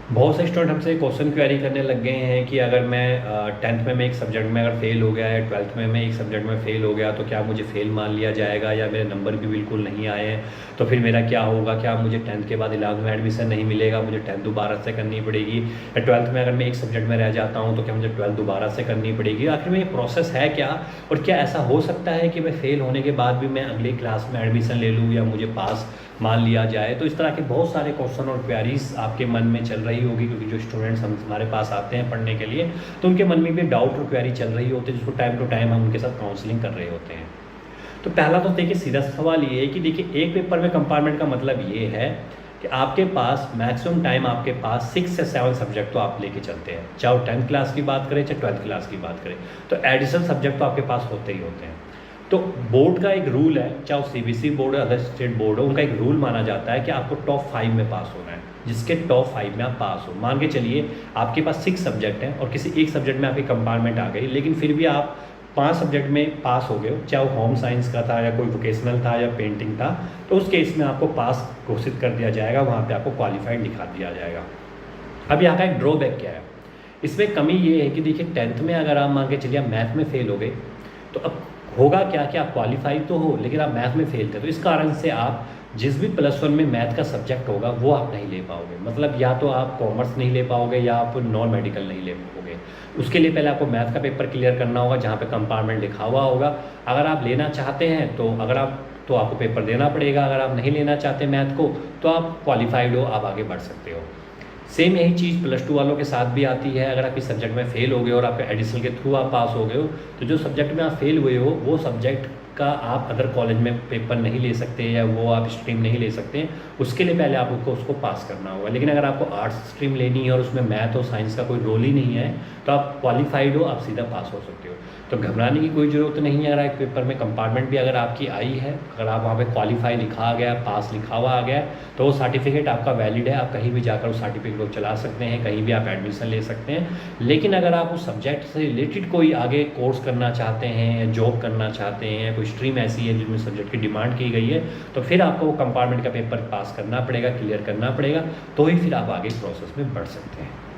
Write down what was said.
बहुत से स्टूडेंट हमसे क्वेश्चन क्वेरी करने लग गए हैं कि अगर मैं 10th में एक सब्जेक्ट में अगर फेल हो गया है, 12th में मैं एक सब्जेक्ट में फ़ेल हो गया तो क्या मुझे फ़ेल मान लिया जाएगा, या मेरे नंबर भी बिल्कुल नहीं आए हैं तो फिर मेरा क्या होगा, क्या मुझे 10th के बाद 11th में एडमिशन नहीं मिलेगा, मुझे 10th दोबारा से करनी पड़ेगी, या 12th में अगर मैं एक सब्जेक्ट में रह जाता हूँ तो क्या मुझे 12th दोबारा से करनी पड़ेगी। आखिर में ये प्रोसेस है क्या, और क्या ऐसा हो सकता है कि मैं फ़ेल होने के बाद भी मैं अगली क्लास में एडमिशन ले लूँ या मुझे पास मान लिया जाए। तो इस तरह के बहुत सारे क्वेश्चन और क्वेरीज आपके मन में चल रही होगी, क्योंकि जो स्टूडेंट्स हमारे पास आते हैं पढ़ने के लिए तो उनके मन में भी डाउट और क्वेरी चल रही होती है, जिसको टाइम टू टाइम हम उनके साथ काउंसलिंग कर रहे होते हैं। तो पहला तो देखिए सीधा सवाल ये है कि देखिए एक पेपर में कंपार्टमेंट का मतलब ये है कि आपके पास मैक्सिमम टाइम आपके पास 6 से 7 सब्जेक्ट तो आप लेके चलते हैं, चाहे वो 10th क्लास की बात करें चाहे 12th क्लास की बात करें, तो एडिशनल सब्जेक्ट तो आपके पास होते ही होते हैं। तो बोर्ड का एक रूल है, चाहे सीबीएसई बोर्ड है अदर स्टेट बोर्ड हो, उनका एक रूल माना जाता है कि आपको टॉप 5 में पास होना है, जिसके टॉप 5 में आप पास हो। मान के चलिए आपके पास 6 सब्जेक्ट हैं और किसी एक सब्जेक्ट में आपकी कंपार्टमेंट आ गई, लेकिन फिर भी आप 5 सब्जेक्ट में पास हो गए हो, चाहे वो होम साइंस का था या कोई वोकेशनल था या पेंटिंग था, तो उस केस में आपको पास घोषित कर दिया जाएगा, वहाँ पर आपको क्वालिफाइड दिखा दिया जाएगा। अब यहाँ का एक ड्रॉबैक क्या है, इसमें कमी ये है कि देखिए 10th में अगर आप मान के चलिए मैथ में फेल हो गए तो अब होगा क्या कि आप क्वालिफाई तो हो लेकिन आप मैथ में फेल थे, तो इस कारण से आप जिस भी +1 में मैथ का सब्जेक्ट होगा वो आप नहीं ले पाओगे। मतलब या तो आप कॉमर्स नहीं ले पाओगे या आप नॉन मेडिकल नहीं ले पाओगे। उसके लिए पहले आपको मैथ का पेपर क्लियर करना होगा जहाँ पे कंपार्टमेंट लिखा हुआ होगा। अगर आप लेना चाहते हैं तो आपको पेपर देना पड़ेगा, अगर आप नहीं लेना चाहते मैथ को तो आप क्वालिफाइड हो, आप आगे बढ़ सकते हो। सेम यही चीज़ +2 वालों के साथ भी आती है। अगर आप इस सब्जेक्ट में फ़ेल हो गए और आपके एडिशनल के थ्रू आप पास हो गए हो तो जो सब्जेक्ट में आप फेल हुए हो वो सब्जेक्ट का आप अदर कॉलेज में पेपर नहीं ले सकते या वो आप स्ट्रीम नहीं ले सकते, उसके लिए पहले आपको उसको पास करना होगा। लेकिन अगर आपको आर्ट्स स्ट्रीम लेनी है और उसमें मैथ और साइंस का कोई रोल ही नहीं है तो आप क्वालिफाइड हो, आप सीधा पास हो सकते हो। तो घबराने की कोई ज़रूरत नहीं है। अगर एक पेपर में कंपार्टमेंट भी अगर आपकी आई है, अगर आप वहाँ पे क्वालिफाई लिखा आ गया, पास लिखा हुआ आ गया, तो वो सर्टिफिकेट आपका वैलिड है, आप कहीं भी जाकर उस सर्टिफिकेट को चला सकते हैं, कहीं भी आप एडमिशन ले सकते हैं। लेकिन अगर आप उस सब्जेक्ट से रिलेटेड कोई आगे कोर्स करना चाहते हैं, जॉब करना चाहते हैं, कोई स्ट्रीम ऐसी है जिसमें सब्जेक्ट की डिमांड की गई है, तो फिर आपको वो कंपार्टमेंट का पेपर पास करना पड़ेगा, क्लियर करना पड़ेगा, तो ही फिर आप आगे प्रोसेस में बढ़ सकते हैं।